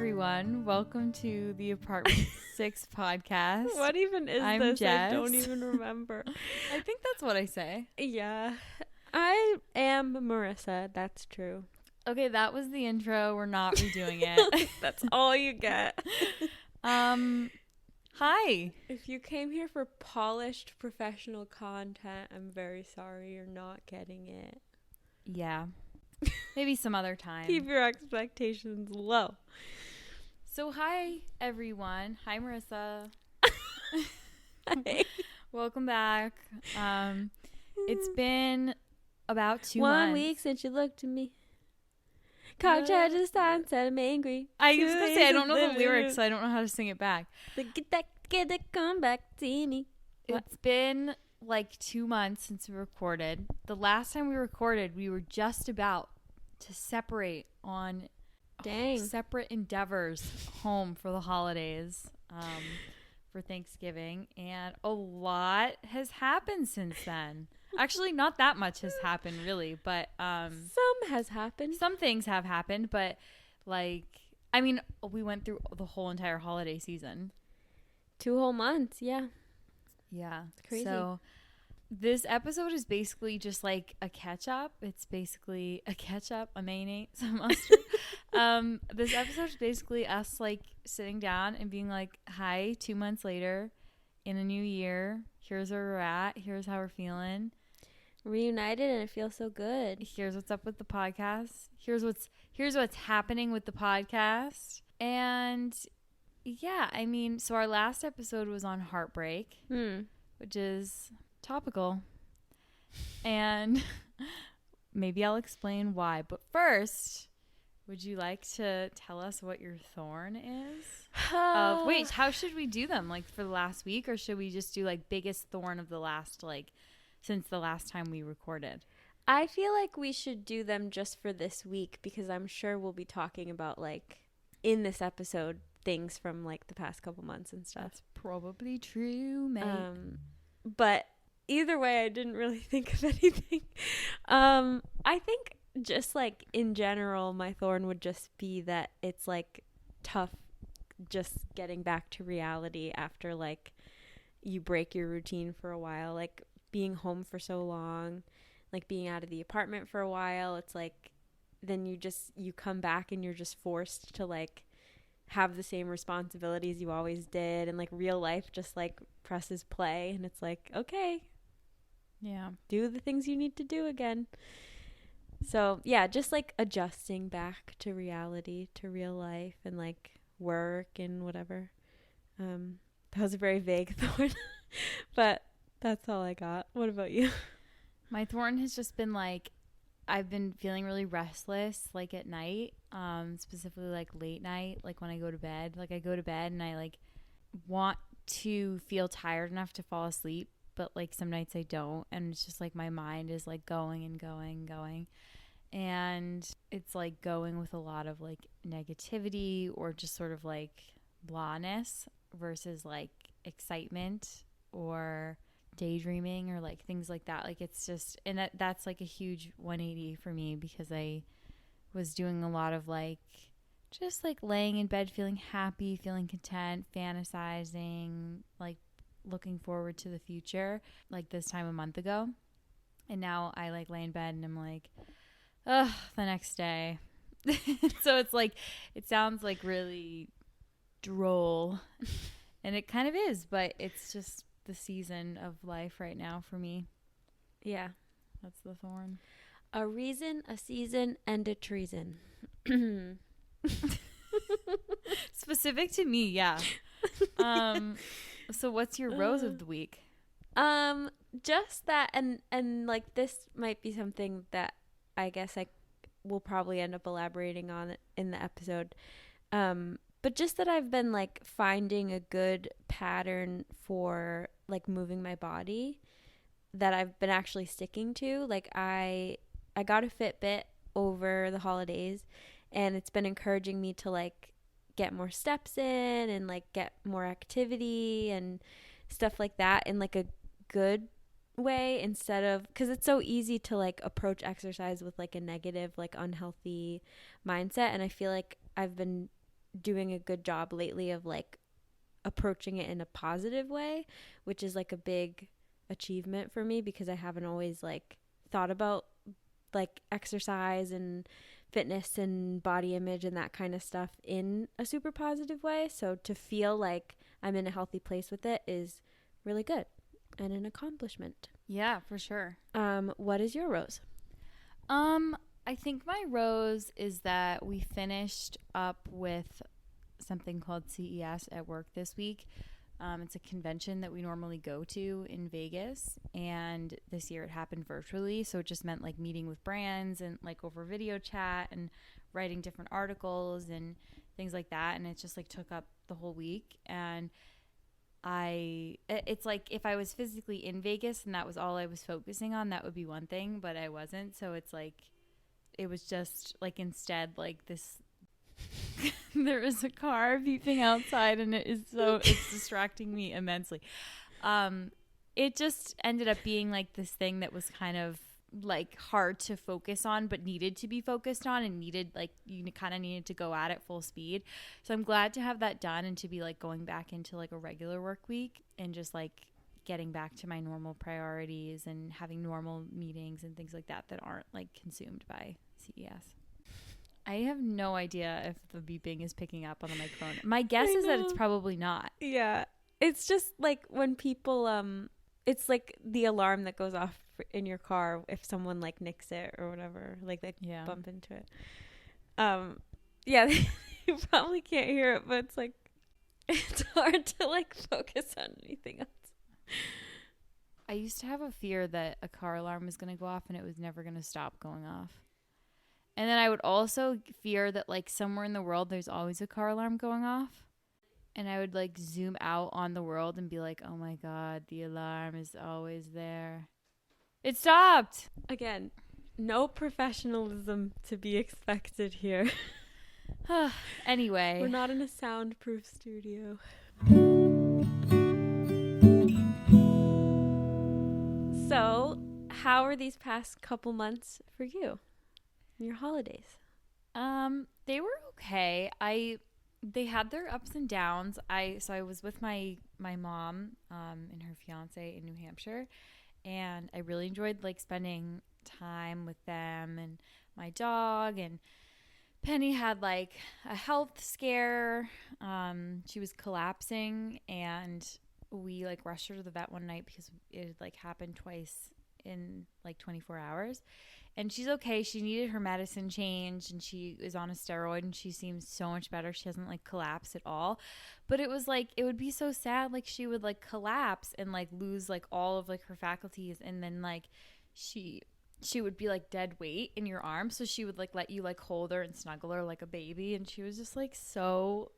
everyone. Welcome to the Apartment 6 podcast. What even is I'm this? Jess. I don't even remember. I think that's what I say. Yeah. I am Marissa. That's true. Okay, that was the intro. We're not redoing it. That's all you get. Hi. If you came here for polished professional content, I'm very sorry you're not getting it. Yeah. Maybe some other time. Keep your expectations low. So hi, everyone. Hi, Marissa. Hi. Welcome back. It's been about 2 1 months. week since you looked at me. Cock charges time, said I'm angry. I was going to say, I don't know the lyrics, so I don't know how to sing it back. Get that, come back to me. It's been like 2 months since we recorded. The last time we recorded, we were just about to separate on separate endeavors home for the holidays, for Thanksgiving, and a lot has happened since then. Actually, not that much has happened, really, but some has happened. Some things have happened, but like, I mean, we went through the whole entire holiday season. 2 whole months, yeah. Yeah. It's crazy. So this episode is basically just like a catch-up. It's basically a ketchup, a mayonnaise, a mustard. This episode is basically us like sitting down and being like, hi, 2 months later in a new year. Here's where we're at. Here's how we're feeling. Reunited, and it feels so good. Here's what's up with the podcast. Here's what's happening with the podcast. And yeah, I mean, so our last episode was on heartbreak, which is topical. And maybe I'll explain why. But first, would you like to tell us what your thorn is? Wait, how should we do them? Like for the last week, or should we just do like biggest thorn of the last, like since the last time we recorded? I feel like we should do them just for this week, because I'm sure we'll be talking about like in this episode things from like the past couple months and stuff. That's probably true, mate. But either way, I didn't really think of anything. I think just like in general, my thorn would just be that it's like tough just getting back to reality after like you break your routine for a while, like being home for so long, like being out of the apartment for a while. It's like then you come back and you're just forced to like have the same responsibilities you always did, and like real life just like presses play, and it's like, okay, yeah, do the things you need to do again. So yeah, just like adjusting back to reality, to real life, and like work and whatever. That was a very vague thorn, but that's all I got. What about you? My thorn has just been like, I've been feeling really restless, like at night, specifically like late night, like when I go to bed. Like I go to bed and I like want to feel tired enough to fall asleep, but like some nights I don't, and it's just like my mind is like going and going and going, and it's like going with a lot of like negativity or just sort of like blahness versus like excitement or daydreaming or like things like that. Like it's just, and that's like a huge 180 for me, because I was doing a lot of like just like laying in bed feeling happy, feeling content, fantasizing, like looking forward to the future, like this time a month ago. And now I like lay in bed and I'm like, ugh, the next day. So it's like, it sounds like really droll, and it kind of is, but it's just the season of life right now for me. Yeah, that's the thorn. A reason, a season, and a treason. Specific to me, yeah. So what's your rose of the week? Just that, and like this might be something that I guess I will probably end up elaborating on in the episode. But just that I've been like finding a good pattern for like moving my body that I've been actually sticking to. Like I got a Fitbit over the holidays, and it's been encouraging me to like get more steps in and like get more activity and stuff like that in like a good way, instead of, because it's so easy to like approach exercise with like a negative, like unhealthy mindset. And I feel like I've been doing a good job lately of like approaching it in a positive way, which is like a big achievement for me because I haven't always like thought about like exercise and fitness and body image and that kind of stuff in a super positive way. So to feel like I'm in a healthy place with it is really good and an accomplishment. Yeah, for sure. What is your rose? I think my rose is that we finished up with something called CES at work this week. It's a convention that we normally go to in Vegas, and this year it happened virtually, so it just meant like meeting with brands and like over video chat and writing different articles and things like that, and it just like took up the whole week. And it's like if I was physically in Vegas and that was all I was focusing on, that would be one thing, but I wasn't. So it's like it was just like instead like this there is a car beeping outside and it's distracting me immensely. It just ended up being like this thing that was kind of like hard to focus on but needed to be focused on and needed like you kind of needed to go at it full speed. So I'm glad to have that done and to be like going back into like a regular work week and just like getting back to my normal priorities and having normal meetings and things like that aren't like consumed by CES. I have no idea if the beeping is picking up on the microphone. My guess is that it's probably not. Yeah. It's just like when people, it's like the alarm that goes off in your car if someone like nicks it or whatever, like they bump into it. Yeah, you probably can't hear it, but it's like, it's hard to like focus on anything else. I used to have a fear that a car alarm was going to go off and it was never going to stop going off. And then I would also fear that like somewhere in the world there's always a car alarm going off. And I would like zoom out on the world and be like, oh my God, the alarm is always there. It stopped. Again, no professionalism to be expected here. Anyway. We're not in a soundproof studio. So, how are these past couple months for you? Your holidays? They were okay. They had their ups and downs. I was with my mom and her fiance in New Hampshire, and I really enjoyed like spending time with them and my dog. And Penny had like a health scare. She was collapsing, and we like rushed her to the vet one night because it had like happened twice in like 24 hours. And she's okay. She needed her medicine changed, and she is on a steroid, and she seems so much better. She hasn't like collapsed at all. But it was like, it would be so sad. Like she would like collapse and like lose like all of like her faculties. And then like she would be like dead weight in your arms. So she would like let you like hold her and snuggle her like a baby. And she was just like so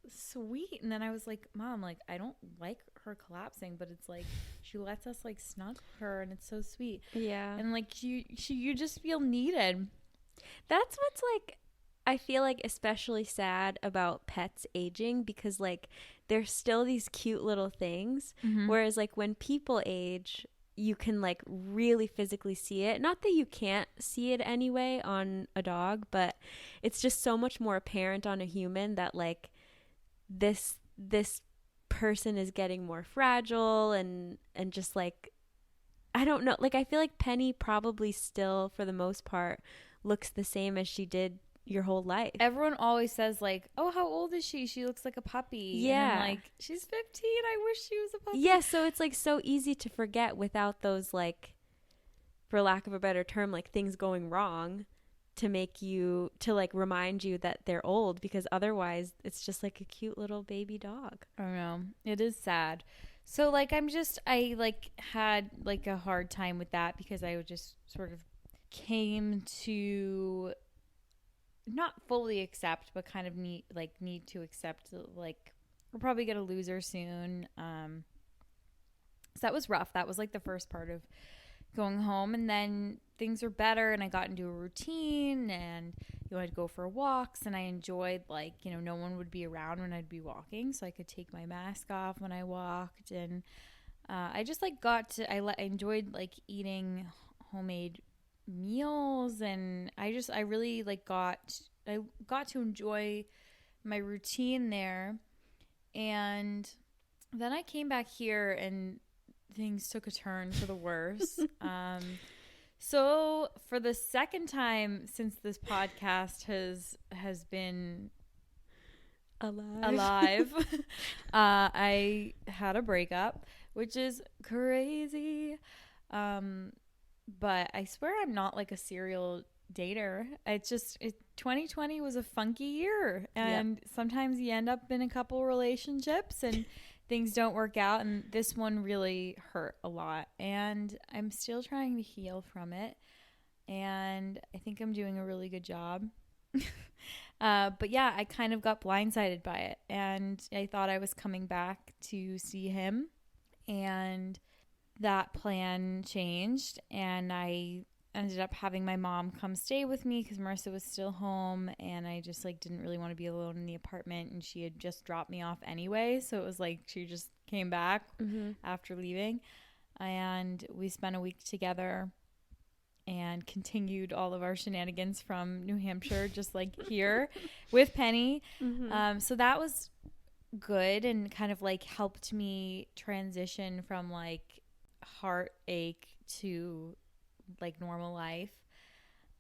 sweet. And then I was like, Mom, like I don't like her collapsing, but it's like she lets us like snuggle her, and it's so sweet. Yeah. And like you just feel needed. That's what's like, I feel like especially sad about pets aging, because like they're still these cute little things. Whereas like when people age, you can like really physically see it. Not that you can't see it anyway on a dog, but it's just so much more apparent on a human that like this person is getting more fragile and just like, I don't know, like I feel like Penny probably still for the most part looks the same as she did your whole life. Everyone always says like, oh, how old is she? She looks like a puppy. Yeah. And I'm like, she's 15. I wish she was a puppy. Yeah, so it's like so easy to forget without those like, for lack of a better term, like things going wrong to make you, to like remind you that they're old, because otherwise it's just like a cute little baby dog. I don't know. It is sad. So like I like had like a hard time with that because I would just sort of came to not fully accept, but kind of need to accept like we're probably gonna lose her soon. So that was rough. That was like the first part of going home, and then things were better and I got into a routine, and I'd go for walks, and I enjoyed like, no one would be around when I'd be walking, so I could take my mask off when I walked. And I just like I enjoyed like eating homemade meals, and I really like got to enjoy my routine there. And then I came back here and things took a turn for the worse. So for the second time since this podcast has been alive, I had a breakup, which is crazy. But I swear I'm not like a serial dater. 2020 was a funky year, and sometimes you end up in a couple relationships and things don't work out, and this one really hurt a lot, and I'm still trying to heal from it, and I think I'm doing a really good job. But yeah, I kind of got blindsided by it, and I thought I was coming back to see him, and that plan changed, and I ended up having my mom come stay with me because Marissa was still home, and I just like didn't really want to be alone in the apartment, and she had just dropped me off anyway, so it was like she just came back after leaving, and we spent a week together and continued all of our shenanigans from New Hampshire just like here with Penny. So that was good and kind of like helped me transition from like heartache to like normal life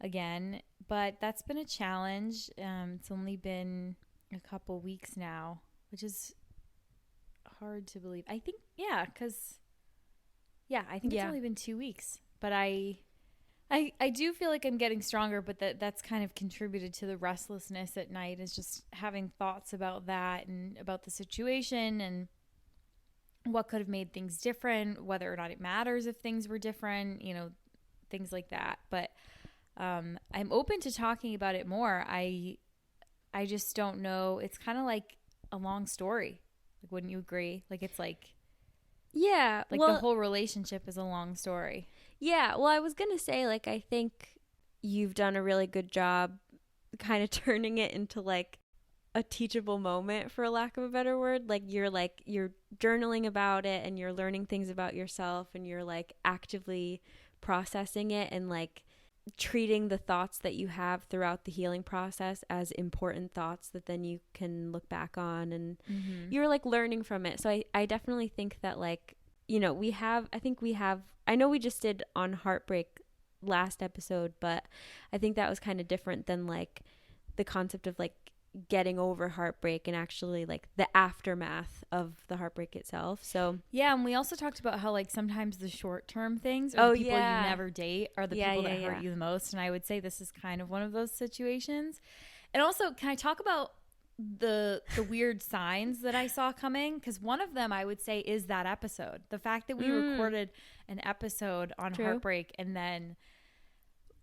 again, but that's been a challenge. It's only been a couple weeks now, which is hard to believe. I think it's only been 2 weeks, but I do feel like I'm getting stronger, but that's kind of contributed to the restlessness at night, is just having thoughts about that and about the situation and what could have made things different, whether or not it matters if things were different, things like that. But I'm open to talking about it more. I just don't know. It's kind of like a long story. Like, wouldn't you agree? Like, it's like, yeah, like the whole relationship is a long story. Yeah, well, I was going to say, like, I think you've done a really good job kind of turning it into like a teachable moment, for lack of a better word. Like, you're journaling about it, and you're learning things about yourself, and you're like actively processing it, and like treating the thoughts that you have throughout the healing process as important thoughts that then you can look back on, and you're like learning from it. So I definitely think that, like, I know we just did on heartbreak last episode, but I think that was kind of different than like the concept of like getting over heartbreak and actually like the aftermath of the heartbreak itself. So yeah, and we also talked about how like sometimes the short-term things or the people you never date are the people that hurt you the most, and I would say this is kind of one of those situations. And also, can I talk about the weird signs that I saw coming? Because one of them I would say is that episode, the fact that we recorded an episode on heartbreak and then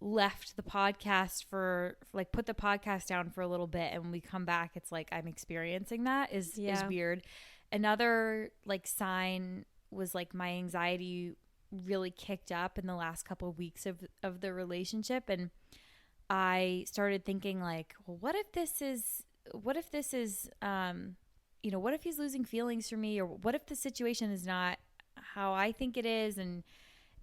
left the podcast for like put the podcast down for a little bit, and when we come back it's like I'm experiencing that is weird. Another like sign was like my anxiety really kicked up in the last couple of weeks of the relationship, and I started thinking like, well, what if this is what if he's losing feelings for me, or what if the situation is not how I think it is, and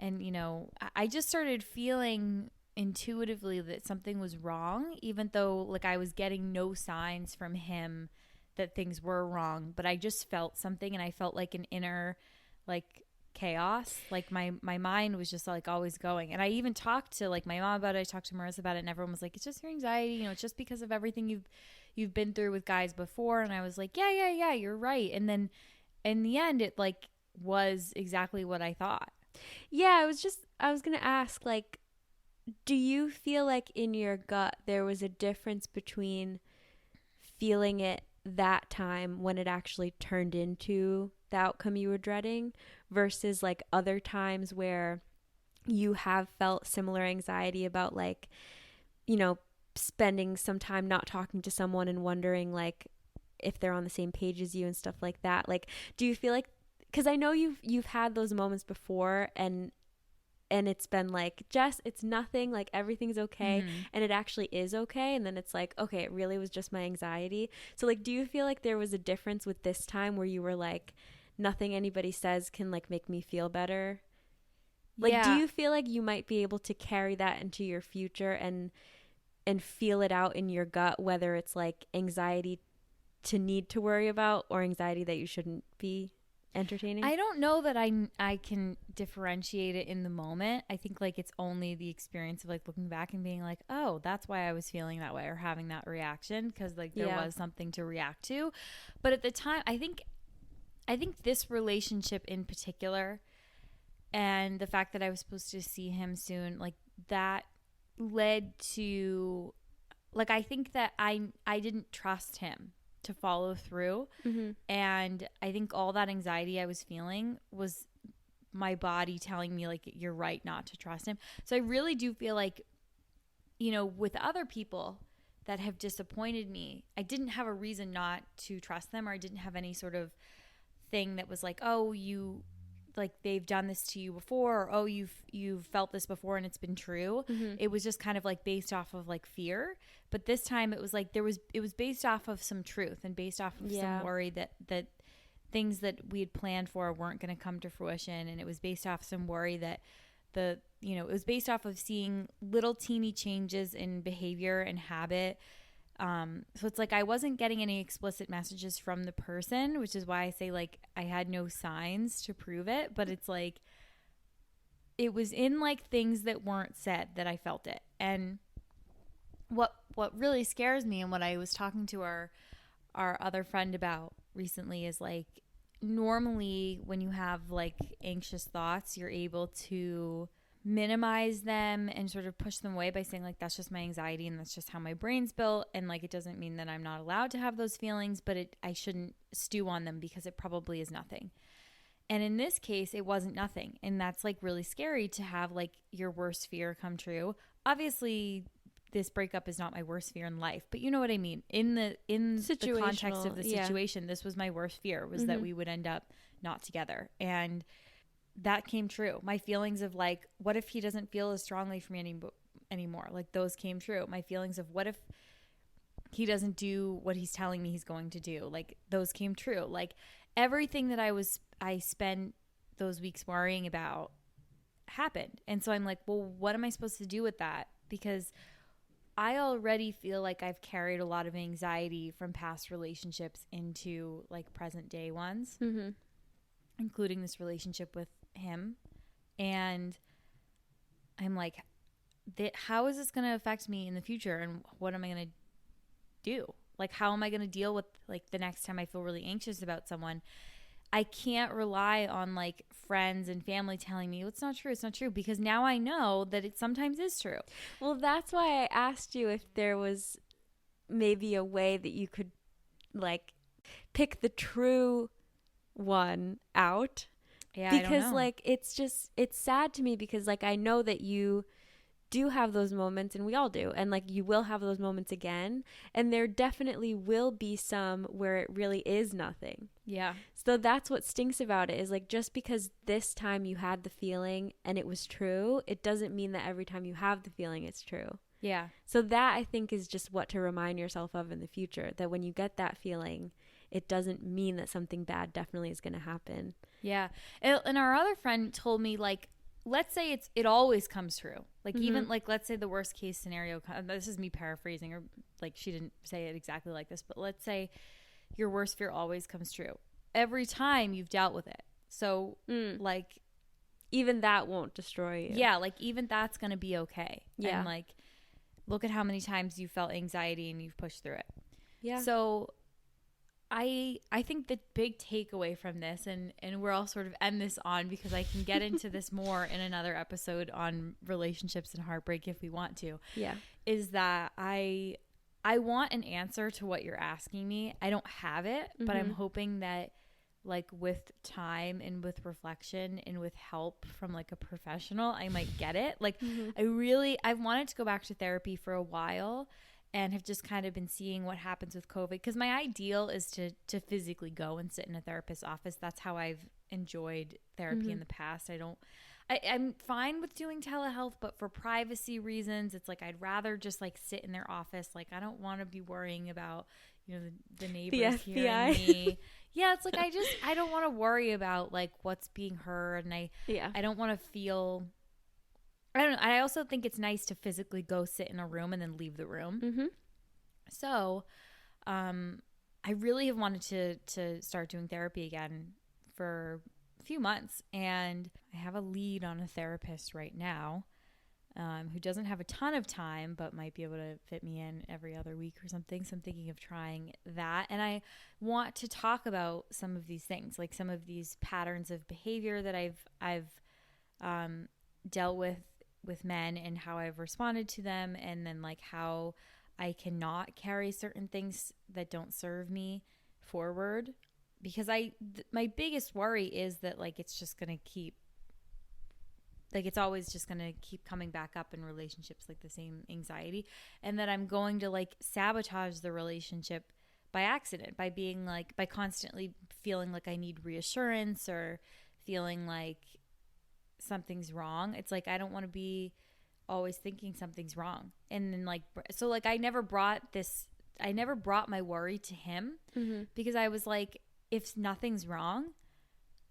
I just started feeling intuitively that something was wrong, even though like I was getting no signs from him that things were wrong, but I just felt something, and I felt like an inner like chaos. Like my mind was just like always going, and I even talked to like my mom about it, I talked to Marissa about it, and everyone was like, it's just your anxiety, it's just because of everything you've been through with guys before. And I was like, yeah, you're right. And then in the end it like was exactly what I thought. Yeah, I was gonna ask, like, do you feel like in your gut there was a difference between feeling it that time when it actually turned into the outcome you were dreading versus like other times where you have felt similar anxiety about like, spending some time not talking to someone and wondering like if they're on the same page as you and stuff like that? Like, do you feel like, because I know you've had those moments before, and it's been like, Jess, it's nothing, like everything's okay, and it actually is okay, and then it's like, okay, it really was just my anxiety. So like, do you feel like there was a difference with this time where you were like, nothing anybody says can like make me feel better? Like, do you feel like you might be able to carry that into your future and feel it out in your gut, whether it's like anxiety to need to worry about, or anxiety that you shouldn't be entertaining? I don't know that I can differentiate it in the moment. I think like it's only the experience of like looking back and being like, oh, that's why I was feeling that way or having that reaction, because like there was something to react to. But at the time, I think this relationship in particular, and the fact that I was supposed to see him soon, like that led to, like, I think that I didn't trust him to follow through. Mm-hmm. And I think all that anxiety I was feeling was my body telling me like, you're right not to trust him. So I really do feel like, you know, with other people that have disappointed me, I didn't have a reason not to trust them, or I didn't have any sort of thing that was like, oh, you, like they've done this to you before, or oh, you've felt this before and it's been true. Mm-hmm. It was just kind of like based off of like fear. But this time it was like it was based off of some truth and based off of some worry that things that we had planned for weren't going to come to fruition. And it was based off some worry that it was based off of seeing little teeny changes in behavior and habit. So it's like I wasn't getting any explicit messages from the person, which is why I say like I had no signs to prove it. But it's like it was in like things that weren't said that I felt it. And what really scares me, and what I was talking to our other friend about recently, is like normally when you have like anxious thoughts, you're able to minimize them and sort of push them away by saying like, that's just my anxiety and that's just how my brain's built, and like it doesn't mean that I'm not allowed to have those feelings, but I shouldn't stew on them because it probably is nothing. And in this case, it wasn't nothing, and that's like really scary to have like your worst fear come true. Obviously this breakup is not my worst fear in life, but you know what I mean. In the context of the situation, this was my worst fear, was that we would end up not together. And that came true. My feelings of like, what if he doesn't feel as strongly for me anymore? Like those came true. My feelings of what if he doesn't do what he's telling me he's going to do? Like those came true. Like everything that I spent those weeks worrying about happened. And so I'm like, well, what am I supposed to do with that? Because I already feel like I've carried a lot of anxiety from past relationships into like present day ones, including this relationship with him. And I'm like, how is this going to affect me in the future? And what am I going to do? Like, how am I going to deal with like the next time I feel really anxious about someone? I can't rely on like friends and family telling me it's not true, because now I know that it sometimes is true. Well, that's why I asked you if there was maybe a way that you could like pick the true one out. Yeah, because I don't know. Like it's sad to me, because like I know that you do have those moments, and we all do, and like you will have those moments again, and there definitely will be some where it really is nothing. Yeah. So that's what stinks about it, is like just because this time you had the feeling and it was true, it doesn't mean that every time you have the feeling it's true. Yeah. So that I think is just what to remind yourself of in the future, that when you get that feeling, it doesn't mean that something bad definitely is going to happen. Yeah. And our other friend told me like, let's say it always comes true. Like even like, let's say the worst case scenario, this is me paraphrasing, or like she didn't say it exactly like this, but let's say your worst fear always comes true every time you've dealt with it. So like even that won't destroy you. Yeah. Like even that's going to be okay. Yeah. And like, look at how many times you felt anxiety and you've pushed through it. Yeah. So I think the big takeaway from this, and we're all sort of end this on, because I can get into this more in another episode on relationships and heartbreak if we want to. Yeah. Is that I want an answer to what you're asking me. I don't have it, but I'm hoping that like with time and with reflection and with help from like a professional, I might get it. Like I've wanted to go back to therapy for a while, and have just kind of been seeing what happens with COVID, because my ideal is to physically go and sit in a therapist's office. That's how I've enjoyed therapy in the past. I'm fine with doing telehealth, but for privacy reasons, it's like I'd rather just like sit in their office. Like I don't want to be worrying about, you know, the neighbors hearing me. Yeah, it's like I don't want to worry about like what's being heard, and I don't want to feel. I don't know. I also think it's nice to physically go sit in a room and then leave the room. So, I really have wanted to start doing therapy again for a few months, and I have a lead on a therapist right now, who doesn't have a ton of time but might be able to fit me in every other week or something. So I'm thinking of trying that, and I want to talk about some of these things, like some of these patterns of behavior that I've dealt with men and how I've responded to them, and then like how I cannot carry certain things that don't serve me forward, because my biggest worry is that like it's just going to keep, like it's always just going to keep coming back up in relationships, like the same anxiety, and that I'm going to like sabotage the relationship by accident, by being like, by constantly feeling like I need reassurance or feeling like something's wrong. It's like I don't want to be always thinking something's wrong. And then like, so like I never brought my worry to him, because I was like, if nothing's wrong,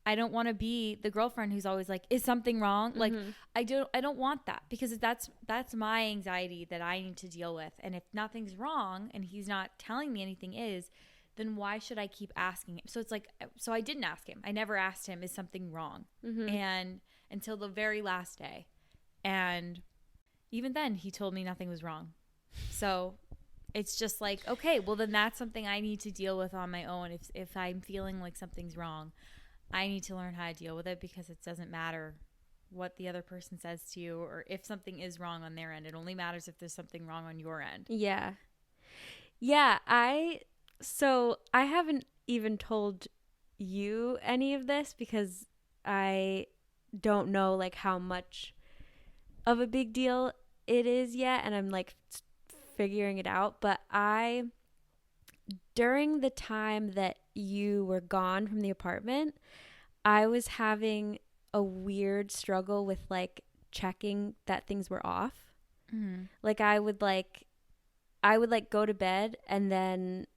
I don't want to be the girlfriend who's always like, is something wrong? Like I don't want that, because that's my anxiety that I need to deal with. And if nothing's wrong and he's not telling me anything is, then why should I keep asking him? So it's like, so I didn't ask him. I never asked him, is something wrong? And until the very last day. And even then he told me nothing was wrong. So it's just like, okay, well then that's something I need to deal with on my own. If I'm feeling like something's wrong, I need to learn how to deal with it, because it doesn't matter what the other person says to you or if something is wrong on their end. It only matters if there's something wrong on your end. Yeah. Yeah. So I haven't even told you any of this, because I don't know like how much of a big deal it is yet, and I'm like figuring it out. But during the time that you were gone from the apartment, I was having a weird struggle with like checking that things were off. Like I would go to bed and then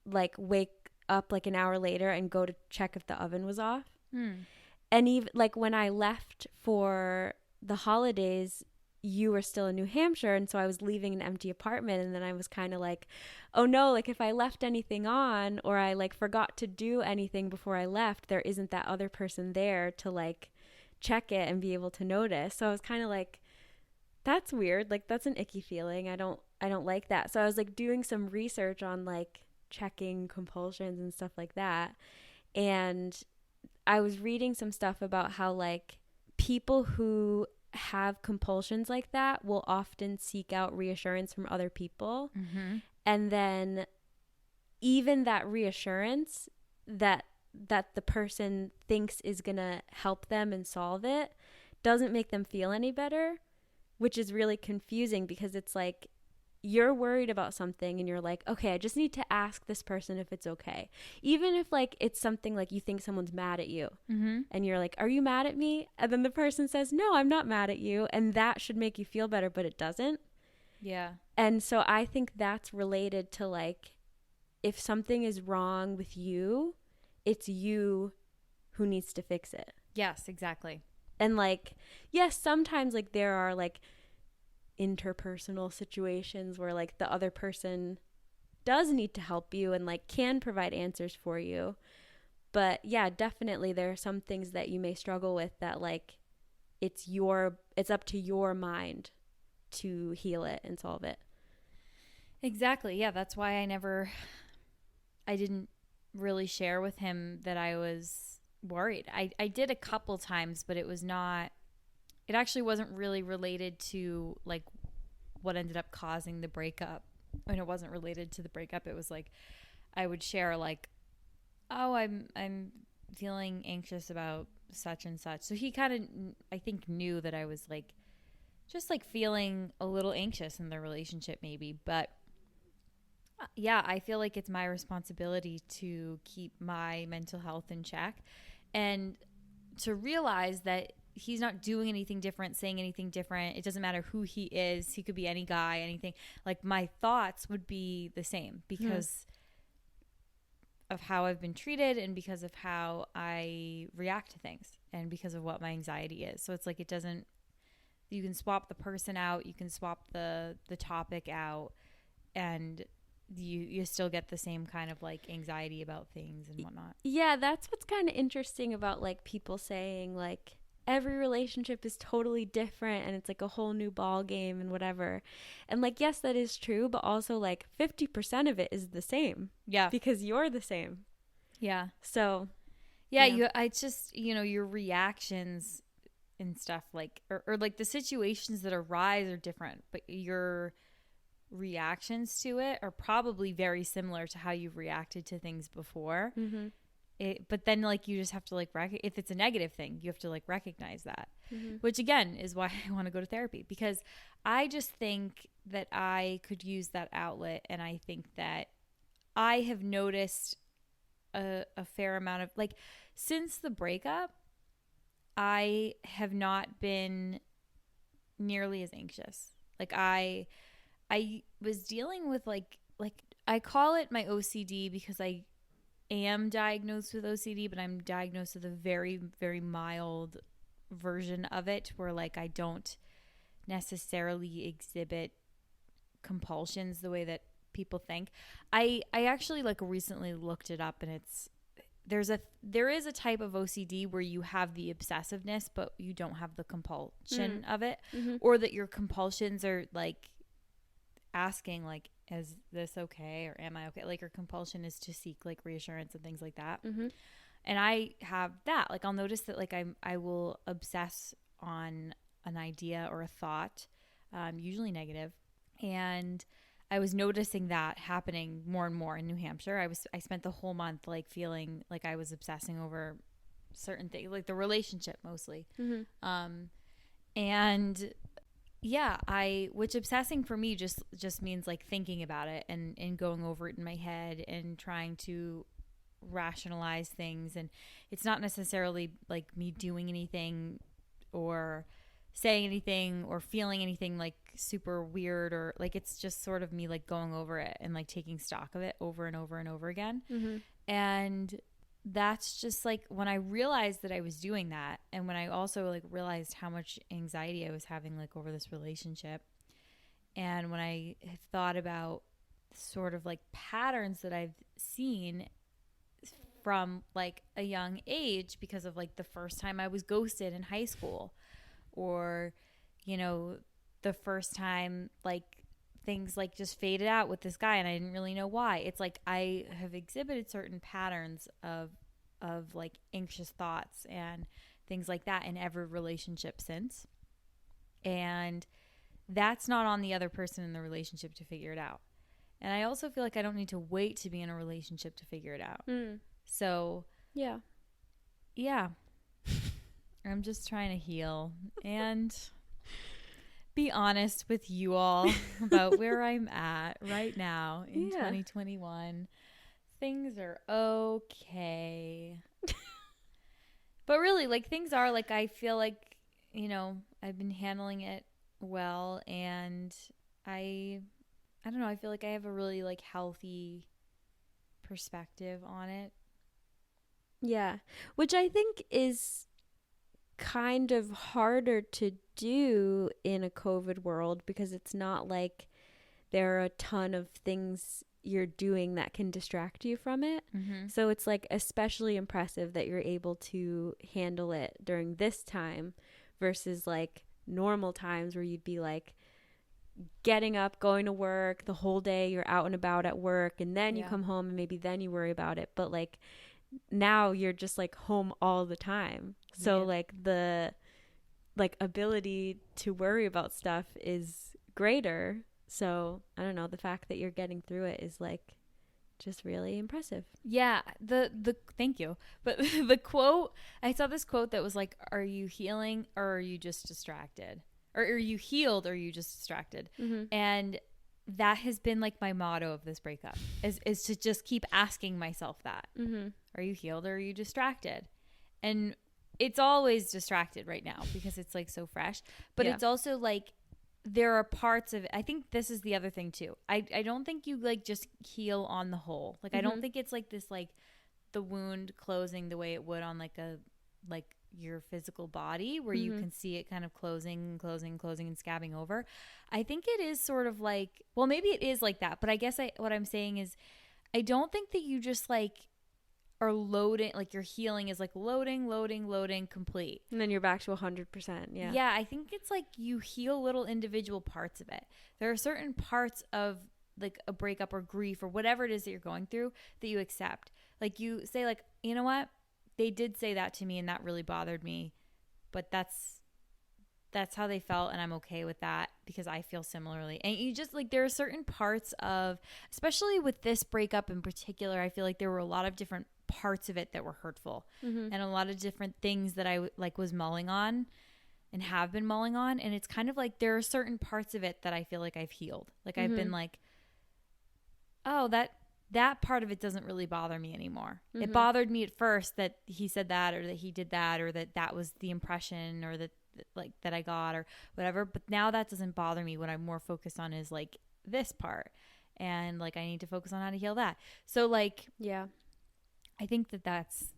like wake up like an hour later and go to check if the oven was off. And even like when I left for the holidays, you were still in New Hampshire, and so I was leaving an empty apartment, and then I was kind of like, oh no, like if I left anything on or I like forgot to do anything before I left, there isn't that other person there to like check it and be able to notice. So I was kind of like, that's weird, like that's an icky feeling. I don't like that. So I was like doing some research on like checking compulsions and stuff like that, and I was reading some stuff about how like people who have compulsions like that will often seek out reassurance from other people. And then even that reassurance that the person thinks is gonna help them and solve it doesn't make them feel any better, which is really confusing, because it's like you're worried about something and you're like, okay, I just need to ask this person if it's okay. Even if like it's something like you think someone's mad at you, and you're like, are you mad at me? And then the person says, no, I'm not mad at you. And that should make you feel better, but it doesn't. Yeah. And so I think that's related to like, if something is wrong with you, it's you who needs to fix it. Yes, exactly. And like, yes, sometimes like there are like interpersonal situations where like the other person does need to help you and like can provide answers for you. But yeah, definitely there are some things that you may struggle with that like it's up to your mind to heal it and solve it. Exactly. Yeah, that's why I didn't really share with him that I was worried. I did a couple times, but it actually wasn't really related to like what ended up causing the breakup. And it wasn't related to the breakup. It was like I would share like, oh, I'm feeling anxious about such and such. So he kind of, I think, knew that I was like just like feeling a little anxious in the relationship maybe. But yeah, I feel like it's my responsibility to keep my mental health in check and to realize that he's not doing anything different, saying anything different. It doesn't matter who he is. He could be any guy, anything. Like my thoughts would be the same because of how I've been treated and because of how I react to things and because of what my anxiety is. So it's like you can swap the person out, you can swap the topic out, and you still get the same kind of like anxiety about things and whatnot. Yeah, that's what's kind of interesting about like people saying like every relationship is totally different and it's like a whole new ball game and whatever. And like, yes, that is true, but also like 50% of it is the same. Yeah. Because you're the same. Yeah. So yeah. I just, your reactions and stuff like, or like the situations that arise are different, but your reactions to it are probably very similar to how you've reacted to things before. Mm-hmm. But then like you just have to like if it's a negative thing, you have to like recognize that, which again is why I want to go to therapy, because I just think that I could use that outlet. And I think that I have noticed a fair amount of like, since the breakup, I have not been nearly as anxious. Like I was dealing with like I call it my OCD because I am diagnosed with OCD, but I'm diagnosed with a very, very mild version of it where like I don't necessarily exhibit compulsions the way that people think. I actually like recently looked it up, and there is a type of OCD where you have the obsessiveness but you don't have the compulsion of it, or that your compulsions are like asking like, is this okay or am I okay? Like your compulsion is to seek like reassurance and things like that. And I have that. Like I'll notice that like I will obsess on an idea or a thought, usually negative. And I was noticing that happening more and more in New Hampshire. I spent the whole month like feeling like I was obsessing over certain things, like the relationship mostly. And yeah, which obsessing for me just means like thinking about it and going over it in my head and trying to rationalize things. And it's not necessarily like me doing anything or saying anything or feeling anything like super weird, or like it's just sort of me like going over it and like taking stock of it over and over and over again. And that's just like when I realized that I was doing that, and when I also like realized how much anxiety I was having like over this relationship, and when I thought about sort of like patterns that I've seen from like a young age because of like the first time I was ghosted in high school, or the first time like things like just faded out with this guy and I didn't really know why. It's like I have exhibited certain patterns of like anxious thoughts and things like that in every relationship since. And that's not on the other person in the relationship to figure it out. And I also feel like I don't need to wait to be in a relationship to figure it out. So yeah. I'm just trying to heal and be honest with you all about where I'm at right now in 2021. Things are okay. But really, like, things are, like, I feel like, I've been handling it well, and I don't know, I feel like I have a really, like, healthy perspective on it. Yeah, which I think is kind of harder to do in a COVID world, because it's not like there are a ton of things you're doing that can distract you from it. So it's like especially impressive that you're able to handle it during this time versus like normal times where you'd be like getting up, going to work the whole day, you're out and about at work, and then you come home and maybe then you worry about it. But like now you're just like home all the time. So like the like ability to worry about stuff is greater. So I don't know, the fact that you're getting through it is like just really impressive. Yeah, the thank you. But the quote, I saw this quote that was like, are you healing or are you just distracted? Or are you healed or are you just distracted? And that has been like my motto of this breakup is to just keep asking myself that. Are you healed or are you distracted? And it's always distracted right now because it's like so fresh. But it's also like there are parts of it. I think this is the other thing too. I don't think you like just heal on the whole. Like I don't think it's like this like the wound closing the way it would on like a like your physical body where you can see it kind of closing and scabbing over. I think it is sort of like, well, maybe it is like that, but I guess what I'm saying is I don't think that you just like are loading, like your healing is like loading, complete. And then you're back to 100%. Yeah. Yeah. I think it's like you heal little individual parts of it. There are certain parts of like a breakup or grief or whatever it is that you're going through that you accept. Like you say like, you know what? They did say that to me and that really bothered me, but that's how they felt and I'm okay with that because I feel similarly. And you just like, there are certain parts of, especially with this breakup in particular, I feel like there were a lot of different parts of it that were hurtful and a lot of different things that I like was mulling on and have been mulling on. And it's kind of like, there are certain parts of it that I feel like I've healed. Like I've been like, oh, that part of it doesn't really bother me anymore. It bothered me at first that he said that or that he did that or that was the impression or that like that I got or whatever. But now that doesn't bother me. What I'm more focused on is like this part. And like I need to focus on how to heal that. So like, yeah, I think that's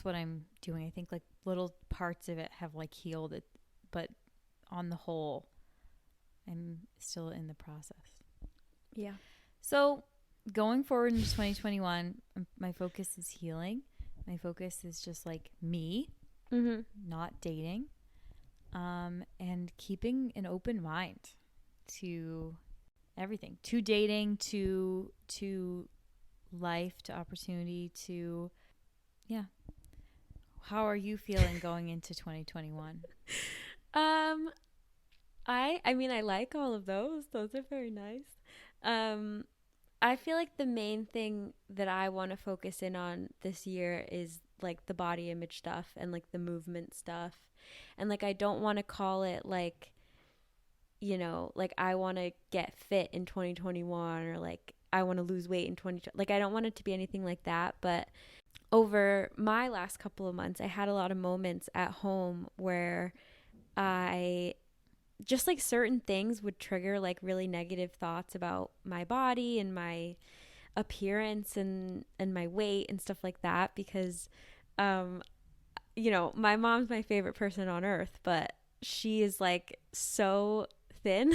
what I'm doing. I think like little parts of it have like healed it. But on the whole, I'm still in the process. Yeah. So going forward into 2021, my focus is healing. My focus is just like me, not dating, and keeping an open mind to everything, to dating, to life, to opportunity, to, yeah. How are you feeling going into 2021? I mean, I like all of those. Those are very nice. I feel like the main thing that I want to focus in on this year is like the body image stuff and like the movement stuff. And like I don't want to call it like, you know, like I want to get fit in 2021 or like I want to lose weight in 2020. Like I don't want it to be anything like that. But over my last couple of months, I had a lot of moments at home where I just like certain things would trigger like really negative thoughts about my body and my appearance and my weight and stuff like that because you know, my mom's my favorite person on earth, but she is like so thin.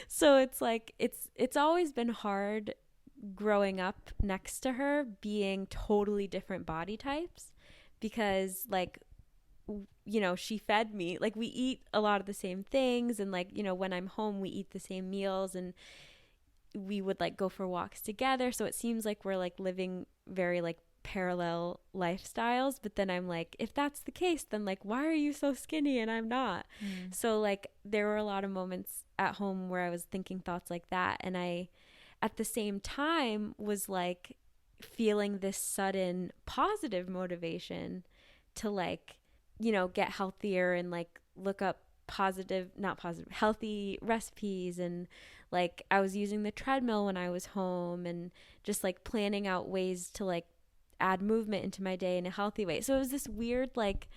So it's like it's always been hard growing up next to her being totally different body types because like, you know, she fed me, like we eat a lot of the same things and like, you know, when I'm home we eat the same meals and we would like go for walks together, so it seems like we're like living very like parallel lifestyles. But then I'm like, if that's the case, then like why are you so skinny and I'm not? So like there were a lot of moments at home where I was thinking thoughts like that, and I at the same time was like feeling this sudden positive motivation to like, you know, get healthier and like look up healthy recipes. And like I was using the treadmill when I was home and just like planning out ways to like add movement into my day in a healthy way. So it was this weird like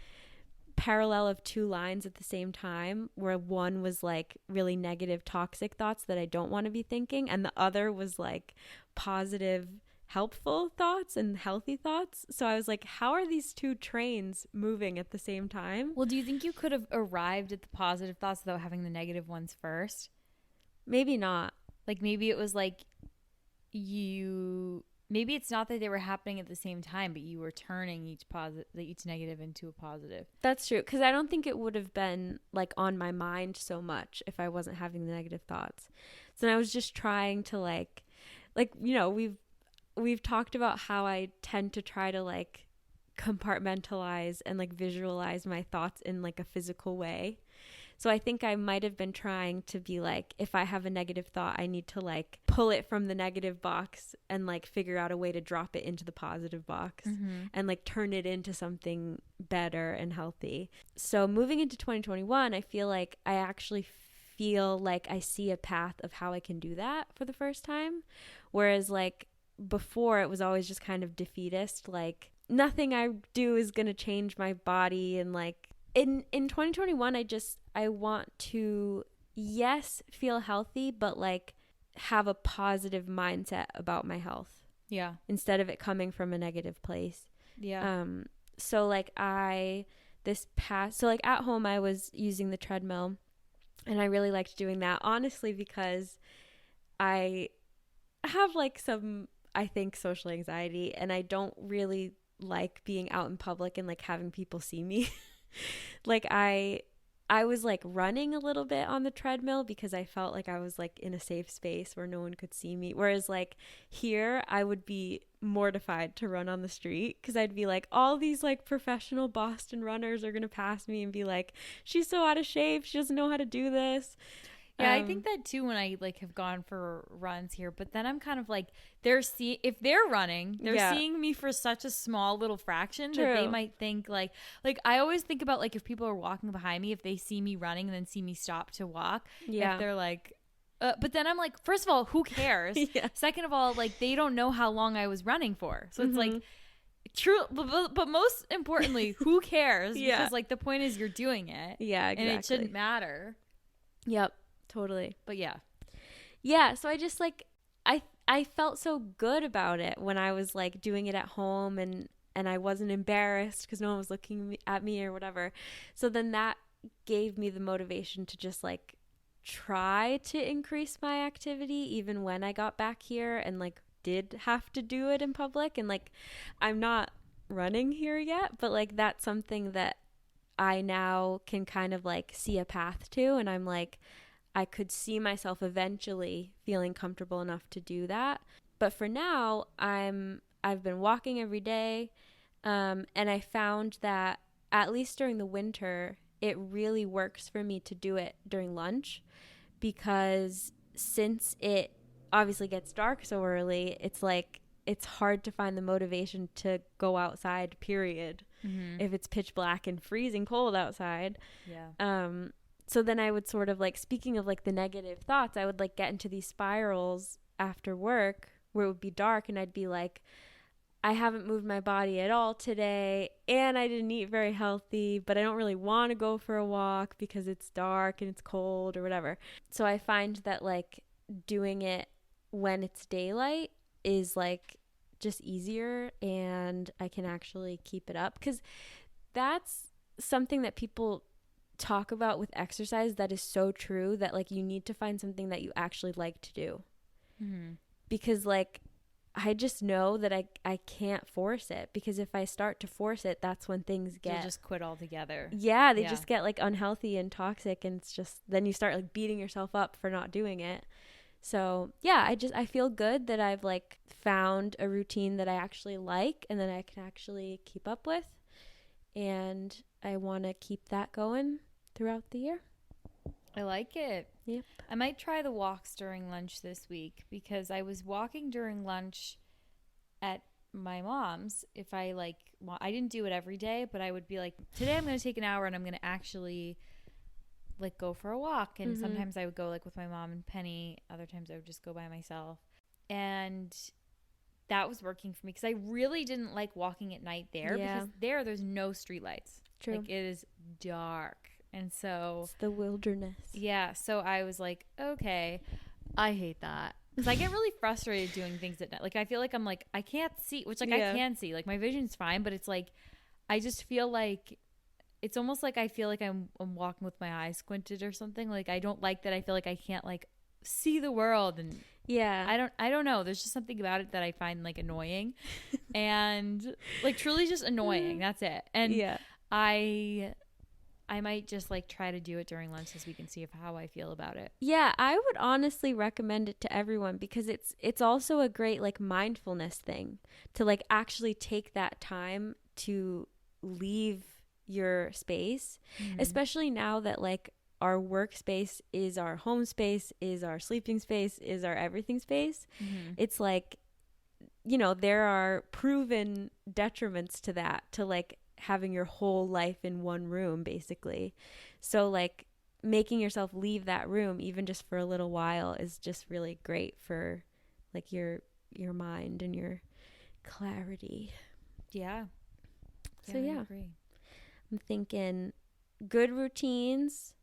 parallel of two lines at the same time, where one was like really negative toxic thoughts that I don't want to be thinking, and the other was like positive helpful thoughts and healthy thoughts. So I was like, how are these two trains moving at the same time? Well, do you think you could have arrived at the positive thoughts without having the negative ones first? Maybe not. Like maybe it was like maybe it's not that they were happening at the same time, but you were turning each negative into a positive. That's true, because I don't think it would have been like on my mind so much if I wasn't having the negative thoughts. So I was just trying to like you know, we've talked about how I tend to try to like compartmentalize and like visualize my thoughts in like a physical way. So I think I might have been trying to be like, if I have a negative thought, I need to like pull it from the negative box and like figure out a way to drop it into the positive box and like turn it into something better and healthy. So moving into 2021, I feel like I actually feel like I see a path of how I can do that for the first time. Whereas like before, it was always just kind of defeatist, like nothing I do is going to change my body. And like in 2021, I want to, yes, feel healthy, but like have a positive mindset about my health. Yeah. Instead of it coming from a negative place. Yeah. so like so like at home I was using the treadmill, and I really liked doing that, honestly, because I have like some, I think, social anxiety, and I don't really like being out in public and like having people see me. Like I was like running a little bit on the treadmill because I felt like I was like in a safe space where no one could see me. Whereas like here, I would be mortified to run on the street because I'd be like, all these like professional Boston runners are going to pass me and be like, she's so out of shape. She doesn't know how to do this. Yeah, I think that too when I like have gone for runs here, but then I'm kind of like if they're running, they're seeing me for such a small little fraction that they might think like I always think about like if people are walking behind me, if they see me running and then see me stop to walk, if they're like but then I'm like, first of all, who cares? Second of all, like they don't know how long I was running for. So it's like true, but most importantly, who cares? Because like the point is you're doing it. Yeah, exactly. And it shouldn't matter. Yep. Totally. But yeah, so I just like I felt so good about it when I was like doing it at home, and I wasn't embarrassed because no one was looking at me or whatever. So then that gave me the motivation to just like try to increase my activity even when I got back here and like did have to do it in public. And like I'm not running here yet, but like that's something that I now can kind of like see a path to, and I'm like, I could see myself eventually feeling comfortable enough to do that. But for now, I've been walking every day, and I found that at least during the winter, it really works for me to do it during lunch, because since it obviously gets dark so early, it's like it's hard to find the motivation to go outside, period, if it's pitch black and freezing cold outside. So then I would sort of like, speaking of like the negative thoughts, I would like get into these spirals after work where it would be dark, and I'd be like, I haven't moved my body at all today, and I didn't eat very healthy, but I don't really want to go for a walk because it's dark and it's cold or whatever. So I find that like doing it when it's daylight is like just easier, and I can actually keep it up, because that's something that people talk about with exercise that is so true, that like you need to find something that you actually like to do. Because like I just know that I can't force it, because if I start to force it, that's when things get, you'll just quit altogether. They just get like unhealthy and toxic, and it's just, then you start like beating yourself up for not doing it. So yeah, I feel good that I've like found a routine that I actually like and that I can actually keep up with, and I want to keep that going throughout the year. I like it. Yep. I might try the walks during lunch this week, because I was walking during lunch at my mom's. If I like, well, I didn't do it every day, but I would be like, today I'm going to take an hour and I'm going to actually like go for a walk. And sometimes I would go like with my mom and Penny. Other times I would just go by myself. And that was working for me, because I really didn't like walking at night there, because there's no street lights. True. Like it is dark. And so it's the wilderness. Yeah. So I was like, okay, I hate that, because I get really frustrated doing things at night. Like I feel like I'm like, I can't see, which like I can see, like my vision's fine, but it's like, I just feel like it's almost like I feel like I'm walking with my eyes squinted or something. Like I don't like that. I feel like I can't like see the world, and I don't know. There's just something about it that I find like annoying, and like truly just annoying. That's it. And I might just like try to do it during lunch this week and see how I feel about it. Yeah, I would honestly recommend it to everyone, because it's also a great like mindfulness thing to like actually take that time to leave your space, especially now that like our workspace is our home space, is our sleeping space, is our everything space. It's like, you know, there are proven detriments to that, to like having your whole life in one room basically. So like making yourself leave that room even just for a little while is just really great for like your mind and your clarity. So yeah, I agree. I'm thinking good routines,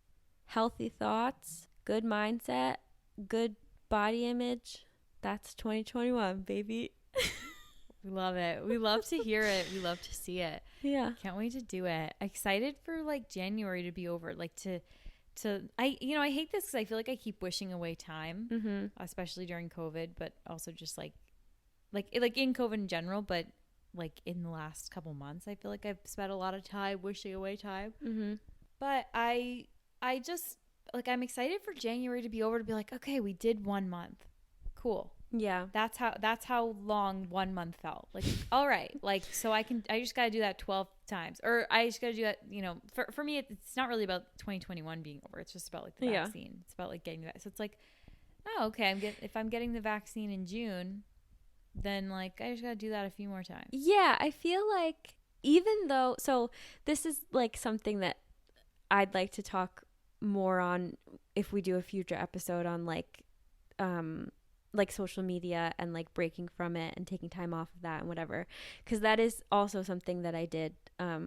healthy thoughts, good mindset, good body image. That's 2021, baby. We love it. We love to hear it. We love to see it. Yeah. Can't wait to do it. Excited for like January to be over. Like to I hate this because I feel like I keep wishing away time, especially during COVID, but also just like in COVID in general, but like in the last couple months, I feel like I've spent a lot of time wishing away time. But I just like, I'm excited for January to be over, to be like, okay, we did 1 month. Cool. Yeah. That's how long 1 month felt. Like, all right. Like, so I just got to do that 12 times, or I just got to do that, for me, it's not really about 2021 being over. It's just about like the vaccine. It's about like getting the vaccine. So it's like, oh, okay. If I'm getting the vaccine in June, then like, I just got to do that a few more times. Yeah. I feel like even though, so this is like something that I'd like to talk more on if we do a future episode on like social media and like breaking from it and taking time off of that and whatever, because that is also something that I did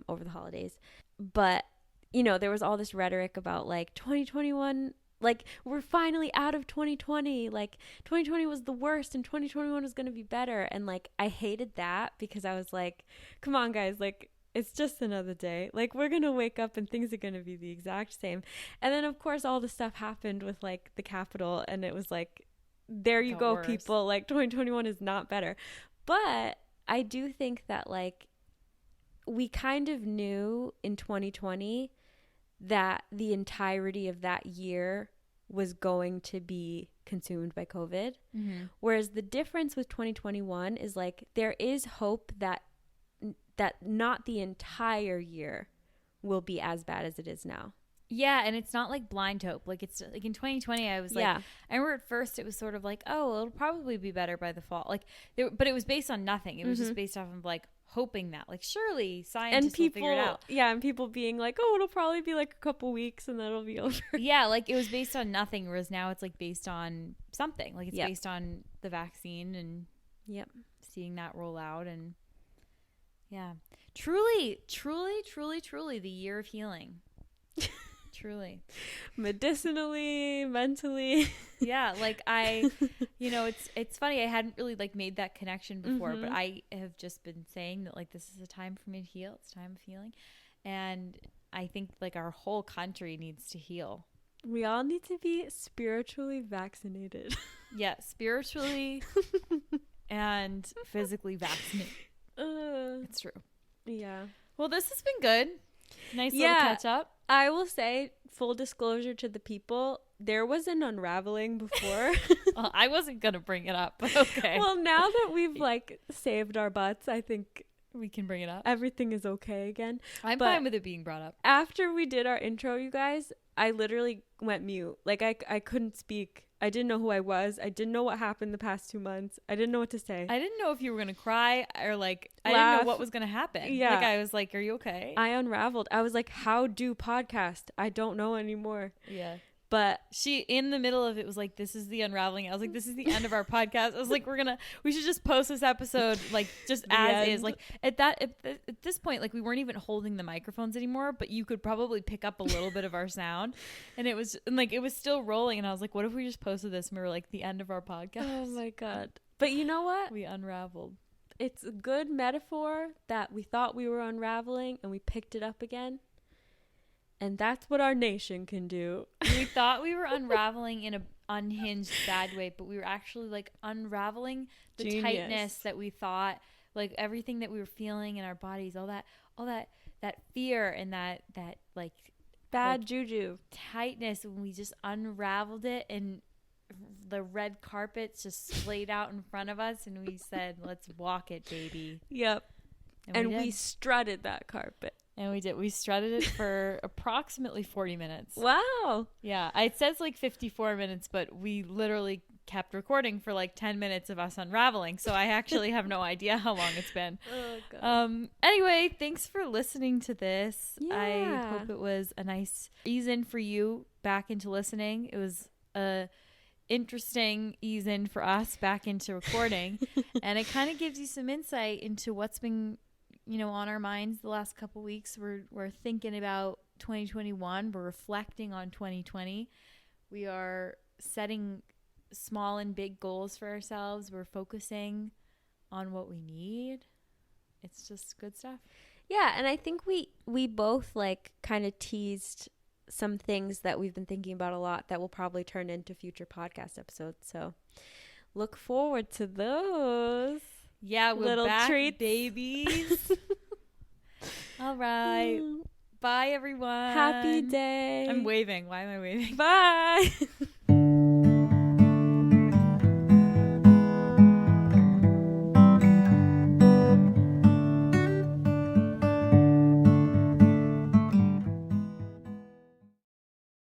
over the holidays. But there was all this rhetoric about like 2021, like we're finally out of 2020, like 2020 was the worst and 2021 was going to be better, and like I hated that because I was like, come on guys, like it's just another day. Like, we're going to wake up and things are going to be the exact same. And then, of course, all the stuff happened with, like, the Capitol. And it was like, there you go, worse. People. Like, 2021 is not better. But I do think that, like, we kind of knew in 2020 that the entirety of that year was going to be consumed by COVID. Whereas the difference with 2021 is, like, there is hope that not the entire year will be as bad as it is now. Yeah, and it's not like blind hope. Like, it's like in 2020, I was like, I remember at first it was sort of like, oh, it'll probably be better by the fall. Like, but it was based on nothing. It was just based off of like hoping that, like, surely scientists will figure it out. Yeah, and people being like, oh, it'll probably be like a couple weeks and then it'll be over. Yeah, like it was based on nothing, whereas now it's like based on something. Like it's based on the vaccine and seeing that roll out. And yeah, truly, the year of healing. Truly. Medicinally, mentally. Yeah, like it's funny. I hadn't really like made that connection before, but I have just been saying that like this is a time for me to heal. It's a time of healing. And I think like our whole country needs to heal. We all need to be spiritually vaccinated. Yeah, spiritually and physically vaccinated. It's true. Yeah. Well, this has been good. Nice little catch up. I will say, full disclosure to the people, there was an unraveling before. Well, I wasn't going to bring it up, but okay. Well, now that we've like saved our butts, I think we can bring it up. Everything is okay again. I'm fine with it being brought up. After we did our intro, you guys, I literally went mute. Like I couldn't speak. I didn't know who I was. I didn't know what happened the past 2 months. I didn't know what to say. I didn't know if you were going to cry or like, I didn't know what was going to happen. Yeah. Like I was like, are you okay? I unraveled. I was like, how do podcast? I don't know anymore. Yeah. But she, in the middle of it, was like, this is the unraveling. I was like, this is the end of our podcast. I was like, we should just post this episode like just as is. Like at this point, like we weren't even holding the microphones anymore, but you could probably pick up a little bit of our sound, and it was still rolling. And I was like, what if we just posted this and we were like the end of our podcast? Oh my God. But you know what? We unraveled. It's a good metaphor that we thought we were unraveling and we picked it up again. And that's what our nation can do. We thought we were unraveling in an unhinged bad way, but we were actually like unraveling the tightness that we thought, like everything that we were feeling in our bodies, all that fear and that like bad juju tightness, when we just unraveled it and the red carpets just splayed out in front of us and we said, let's walk it, baby. Yep. And we strutted that carpet. And we did. We strutted it for approximately 40 minutes. Wow. Yeah. It says like 54 minutes, but we literally kept recording for like 10 minutes of us unraveling. So I actually have no idea how long it's been. Oh, God. Anyway, thanks for listening to this. Yeah. I hope it was a nice ease in for you back into listening. It was a interesting ease in for us back into recording. And it kind of gives you some insight into what's been on our minds the last couple weeks. We're thinking about 2021. We're reflecting on 2020. We are setting small and big goals for ourselves. We're focusing on what we need. It's just good stuff. Yeah, and I think we both like kind of teased some things that we've been thinking about a lot that will probably turn into future podcast episodes. So look forward to those. Yeah, we're little back, treats. babies. All right. Bye, everyone. Happy day. I'm waving. Why am I waving? Bye.